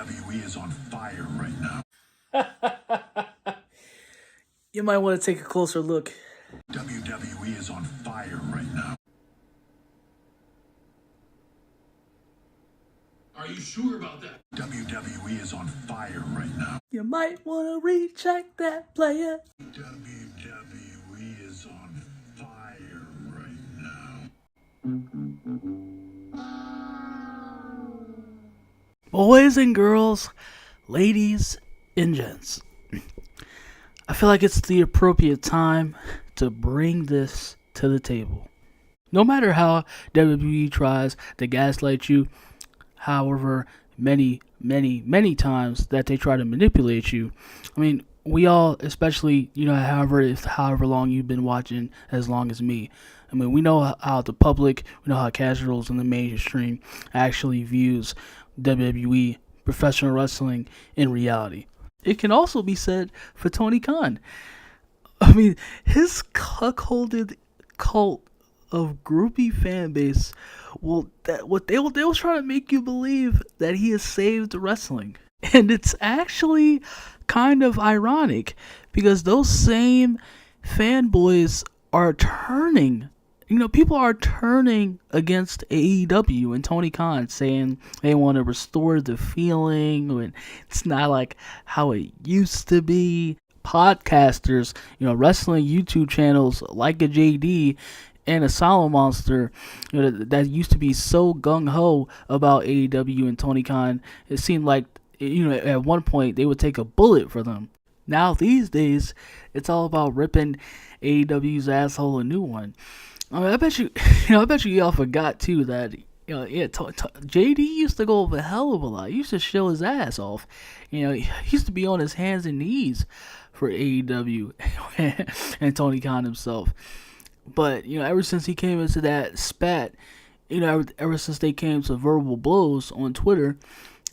WWE is on fire right now. You might want to take a closer look. WWE is on fire right now. Are you sure about that? WWE is on fire right now. You might want to recheck that, player. WWE is on fire right now. Boys and girls, ladies and gents, I feel like it's the appropriate time to bring this to the table. No matter how WWE tries to gaslight you, however many times that they try to manipulate you, I mean, we all, especially, however long you've been watching, as long as me, I mean, we know how the public, we know how casuals in the mainstream actually views WWE, professional wrestling, in reality. It can also be said for Tony Khan. I mean, his cuckolded cult of groupie fan base, they will try to make you believe that he has saved wrestling. And it's actually kind of ironic because those same fanboys are turning. People are turning against AEW and Tony Khan, saying they want to restore the feeling and it's not like how it used to be. Podcasters, wrestling YouTube channels like a JD and a Solid Monster, that used to be so gung-ho about AEW and Tony Khan, it seemed like, at one point they would take a bullet for them. Now these days, it's all about ripping AEW's asshole a new one. I mean, I bet you y'all forgot too that JD used to go over a hell of a lot. He used to show his ass off. He used to be on his hands and knees for AEW and Tony Khan himself. But ever since he came into that spat, ever since they came to verbal blows on Twitter,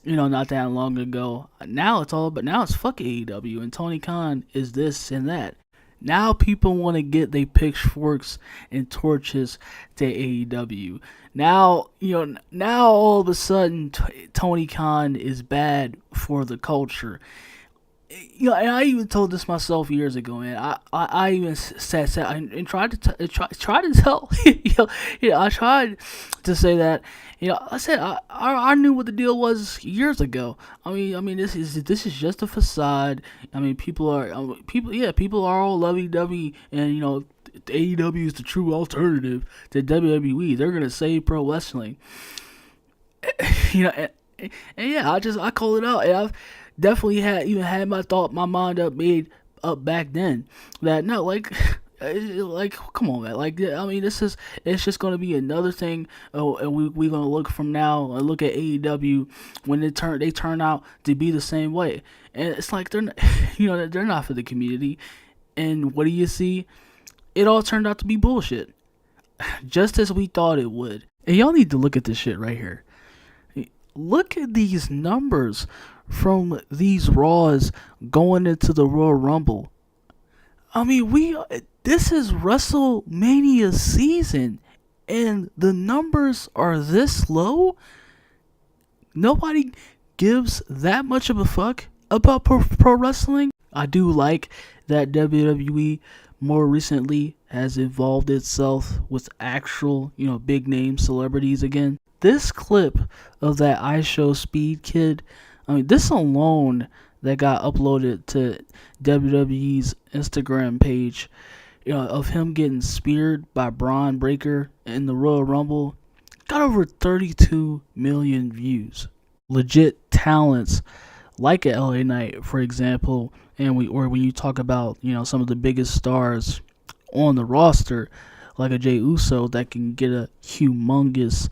not that long ago, now it's fuck AEW and Tony Khan is this and that. Now people want to get their pitchforks and torches to AEW. Now, now all of a sudden Tony Khan is bad for the culture. And I even told this myself years ago, man. I even said and tried to tell. I tried to say that. I said I knew what the deal was years ago. I mean, this is just a facade. I mean, people are all lovey-dovey, and AEW is the true alternative to WWE. They're gonna save pro wrestling. And yeah, I called it out, and I've definitely had my mind made up back then that no, like come on, man, it's just gonna be another thing. And we're gonna look from now and look at AEW when they turn out to be the same way, and it's like they're not, they're not for the community. And what do you see? It all turned out to be bullshit, just as we thought it would. And y'all need to look at this shit right here. Look at these numbers from these Raws going into the Royal Rumble. I mean, this is WrestleMania season, and the numbers are this low. Nobody gives that much of a fuck about pro wrestling. I do like that WWE more recently has involved itself with actual, big name celebrities again. This clip of that I Show Speed kid, I mean, this alone that got uploaded to WWE's Instagram page, of him getting speared by Braun Breaker in the Royal Rumble, got over 32 million views. Legit talents like a LA Knight, for example, or when you talk about, some of the biggest stars on the roster, like a Jey Uso, that can get a humongous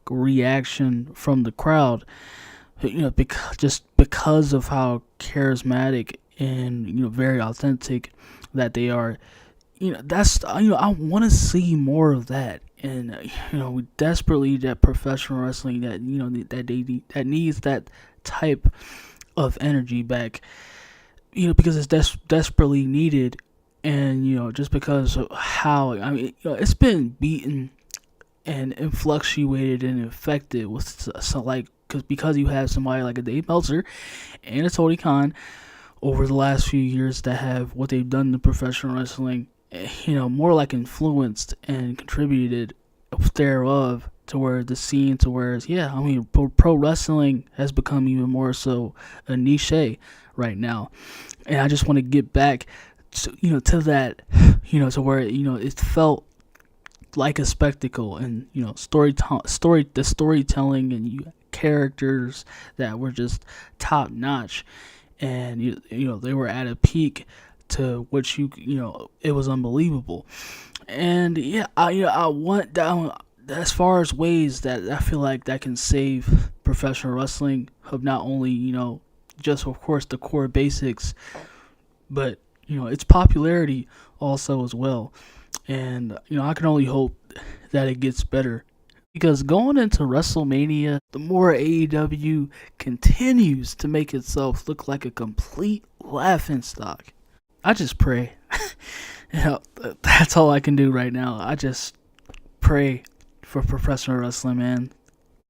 reaction from the crowd, because of how charismatic and very authentic that they are. I want to see more of that, and we desperately that professional wrestling that needs that type of energy back, because it's desperately needed. And just because of how it's been beaten and fluctuated and infected with some like because you have somebody like a Dave Meltzer and a Tony Khan over the last few years that have what they've done to professional wrestling, more like influenced and contributed thereof to where the scene, to where, pro wrestling has become even more so a niche right now. And I just want to get back to that, to where, it felt like a spectacle, and, the storytelling and characters that were just top notch, and they were at a peak to which it was unbelievable. And I want that. As far as ways that I feel like that can save professional wrestling of not only just of course the core basics, but its popularity also as well. And I can only hope that it gets better, because going into WrestleMania, the more AEW continues to make itself look like a complete laughingstock. I just pray. That's all I can do right now. I just pray for professional wrestling, man.